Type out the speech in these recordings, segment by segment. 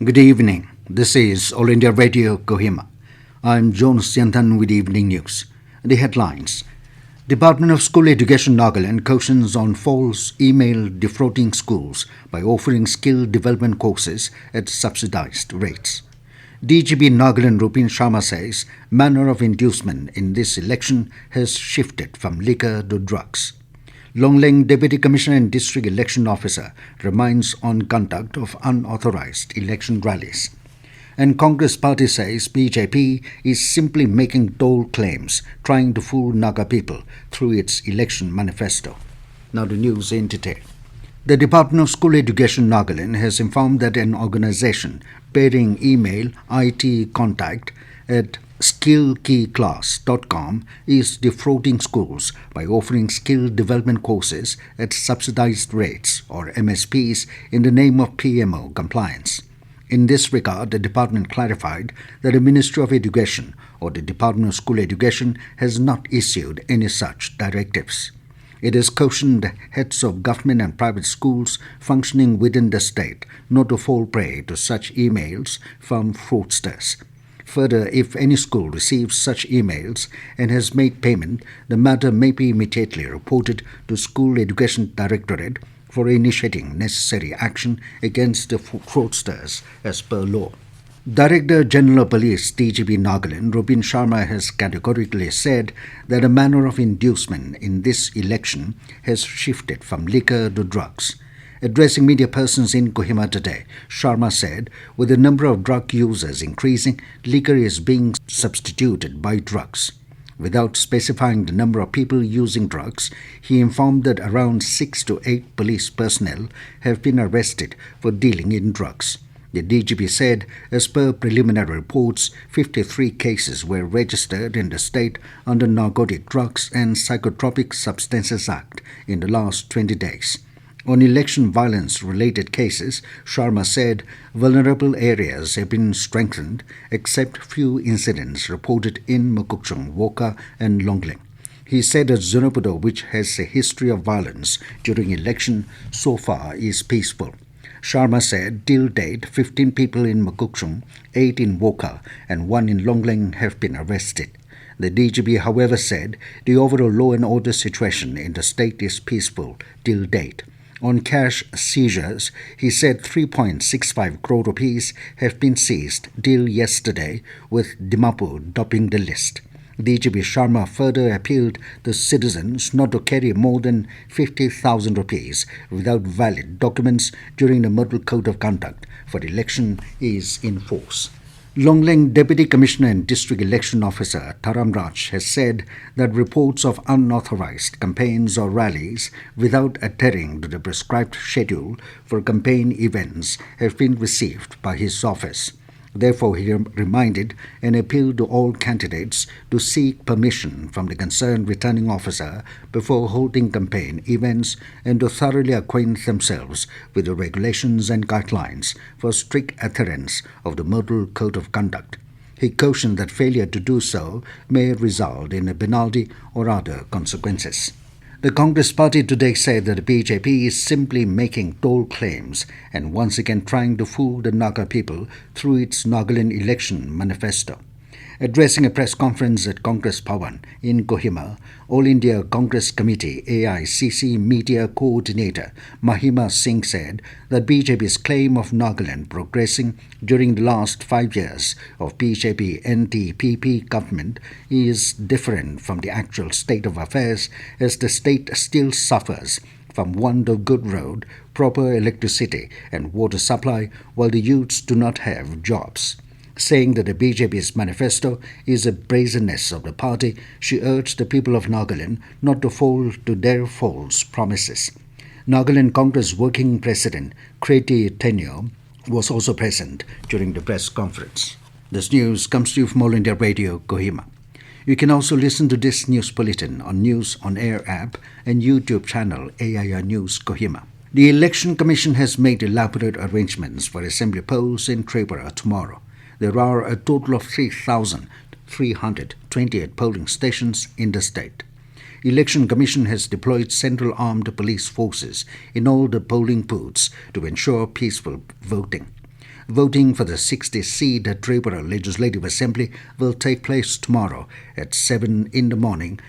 Good evening. This is All India Radio Kohima. I'm Jonas Yantan with Evening News. The headlines. Department of School Education Nagaland cautions on false email defrauding schools by offering skill development courses at subsidized rates. DGP Nagaland Rupin Sharma says manner of inducement in this election has shifted from liquor to drugs. Longleng Deputy Commissioner and District Election Officer reminds on conduct of unauthorized election rallies. And Congress Party says BJP is simply making bold claims, trying to fool Naga people through its election manifesto. Now the news in detail. The Department of School Education Nagaland has informed that an organization bearing email IT contact at skillkeyclass.com is defrauding schools by offering skill development courses at subsidized rates or MSPs in the name of PMO compliance. In this regard, the department clarified that the Ministry of Education or the Department of School Education has not issued any such directives. It has cautioned heads of government and private schools functioning within the state not to fall prey to such emails from fraudsters. Further, if any school receives such emails and has made payment, the matter may be immediately reported to School Education Directorate for initiating necessary action against the fraudsters as per law. Director General of Police DGP Nagaland Rupin Sharma has categorically said that the manner of inducement in this election has shifted from liquor to drugs. Addressing media persons in Kohima today, Sharma said, with the number of drug users increasing, liquor is being substituted by drugs. Without specifying the number of people using drugs, he informed that around 6 to 8 police personnel have been arrested for dealing in drugs. The DGP said, as per preliminary reports, 53 cases were registered in the state under Narcotic Drugs and Psychotropic Substances Act in the last 20 days. On election violence-related cases, Sharma said vulnerable areas have been strengthened except few incidents reported in Mukukchung, Woka and Longleng. He said that Zunapudo, which has a history of violence during election, so far is peaceful. Sharma said, till date, 15 people in Mukukchung, 8 in Woka and 1 in Longleng have been arrested. The DGP, however, said the overall law and order situation in the state is peaceful till date. On cash seizures, he said 3.65 crore rupees have been seized till yesterday, with Dimapur topping the list. DGP Sharma further appealed to citizens not to carry more than 50,000 rupees without valid documents during the Model Code of Conduct for the election is in force. Longleng Deputy Commissioner and District Election Officer Taram Raj has said that reports of unauthorized campaigns or rallies without adhering to the prescribed schedule for campaign events have been received by his office. Therefore, he reminded and appealed to all candidates to seek permission from the concerned returning officer before holding campaign events and to thoroughly acquaint themselves with the regulations and guidelines for strict adherence of the Model Code of Conduct. He cautioned that failure to do so may result in a penalty or other consequences. The Congress Party today said that the BJP is simply making bold claims and once again trying to fool the Naga people through its Nagaland election manifesto. Addressing a press conference at Congress Bhavan in Kohima, All India Congress Committee AICC Media Coordinator Mahima Singh said that BJP's claim of Nagaland progressing during the last 5 years of BJP NDPP government is different from the actual state of affairs, as the state still suffers from want of good road, proper electricity and water supply, while the youths do not have jobs. Saying that the BJP's manifesto is a brazenness of the party, she urged the people of Nagaland not to fall to their false promises. Nagaland Congress Working President Kreti Tenyo was also present during the press conference. This news comes to you from All India Radio, Kohima. You can also listen to this news bulletin on News on Air app and YouTube channel AIR News Kohima. The Election Commission has made elaborate arrangements for assembly polls in Tripura tomorrow. There are a total of 3,328 polling stations in the state. Election Commission has deployed Central Armed Police Forces in all the polling booths to ensure peaceful voting. Voting for the 60-seat Tripura Legislative Assembly will take place tomorrow at 7 in the morning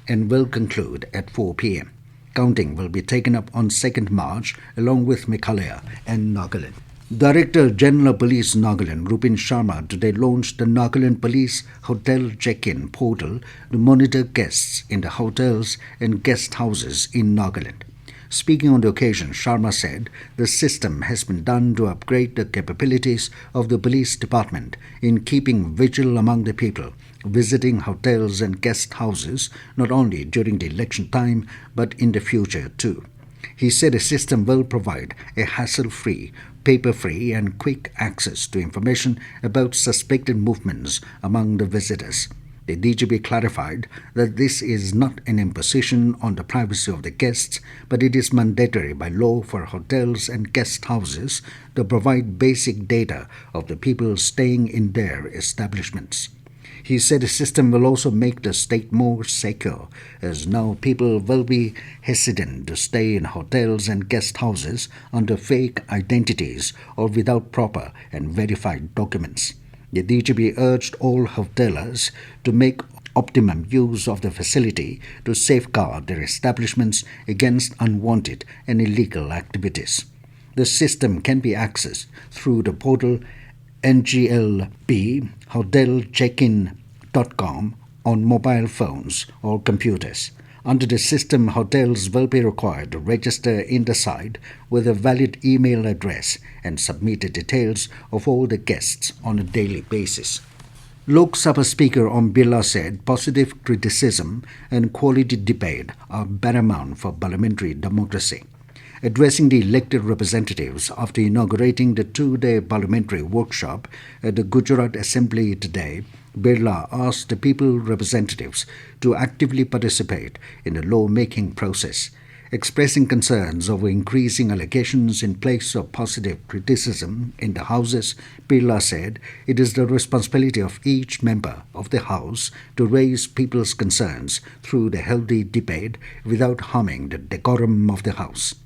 and will conclude at 4 p.m. Counting will be taken up on 2nd March along with Meghalaya and Nagaland. Director General Police Nagaland Rupin Sharma today launched the Nagaland Police Hotel Check-in portal to monitor guests in the hotels and guest houses in Nagaland. Speaking on the occasion, Sharma said the system has been done to upgrade the capabilities of the police department in keeping vigil among the people visiting hotels and guest houses not only during the election time but in the future too. He said the system will provide a hassle-free, paper-free and quick access to information about suspected movements among the visitors. The DGP clarified that this is not an imposition on the privacy of the guests, but it is mandatory by law for hotels and guest houses to provide basic data of the people staying in their establishments. He said the system will also make the state more secure, as now people will be hesitant to stay in hotels and guest houses under fake identities or without proper and verified documents. The DGP urged all hoteliers to make optimum use of the facility to safeguard their establishments against unwanted and illegal activities. The system can be accessed through the portal nglbhotelcheckin.com on mobile phones or computers. Under the system, hotels will be required to register in the site with a valid email address and submit the details of all the guests on a daily basis. Lok Sabha Speaker Om Birla said positive criticism and quality debate are paramount for parliamentary democracy. Addressing the elected representatives after inaugurating the two-day parliamentary workshop at the Gujarat Assembly today, Birla asked the people representatives to actively participate in the law-making process. Expressing concerns over increasing allegations in place of positive criticism in the Houses, Birla said it is the responsibility of each member of the House to raise people's concerns through the healthy debate without harming the decorum of the House.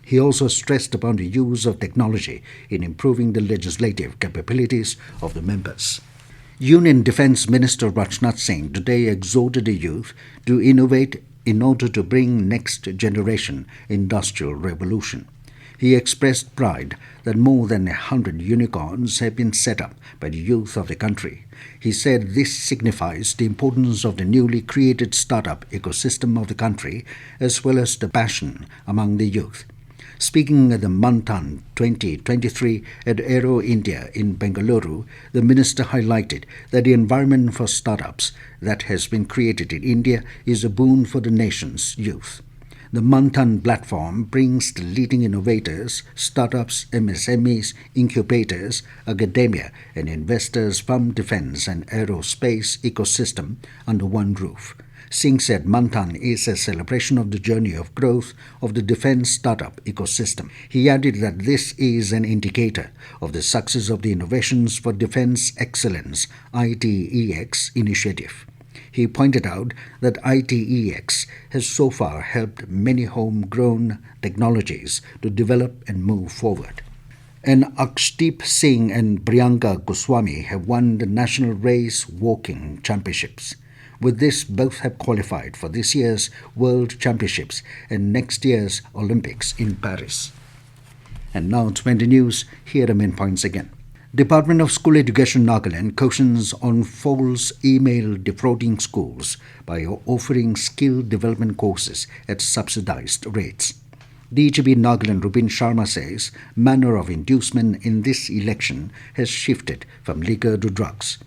He also stressed upon the use of technology in improving the legislative capabilities of the members. Union Defence Minister Rajnath Singh today exhorted the youth to innovate in order to bring next generation industrial revolution. He expressed pride that more than 100 unicorns have been set up by the youth of the country. He said this signifies the importance of the newly created startup ecosystem of the country as well as the passion among the youth. Speaking at the Manthan 2023 at Aero India in Bengaluru, the minister highlighted that the environment for startups that has been created in India is a boon for the nation's youth. The Manthan platform brings the leading innovators, startups, MSMEs, incubators, academia, and investors from defense and aerospace ecosystem under one roof. Singh said Manthan is a celebration of the journey of growth of the defense startup ecosystem. He added that this is an indicator of the success of the Innovations for Defense Excellence ITEX initiative. He pointed out that ITEX has so far helped many homegrown technologies to develop and move forward. And Akshdeep Singh and Priyanka Goswami have won the National Race Walking Championships. With this, both have qualified for this year's World Championships and next year's Olympics in Paris. And now to the news, here are the main points again. Department of School Education Nagaland cautions on false email defrauding schools by offering skill development courses at subsidized rates. DGP Nagaland Rupin Sharma says manner of inducement in this election has shifted from liquor to drugs.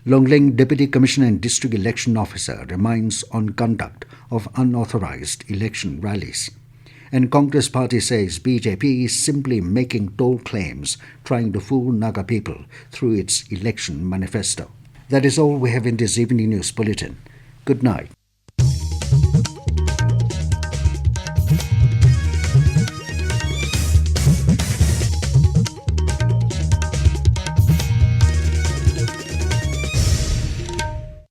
Longleng Deputy Commissioner and District Election Officer reminds on conduct of unauthorized election rallies. And Congress Party says BJP is simply making tall claims, trying to fool Naga people through its election manifesto. That is all we have in this evening news bulletin. Good night.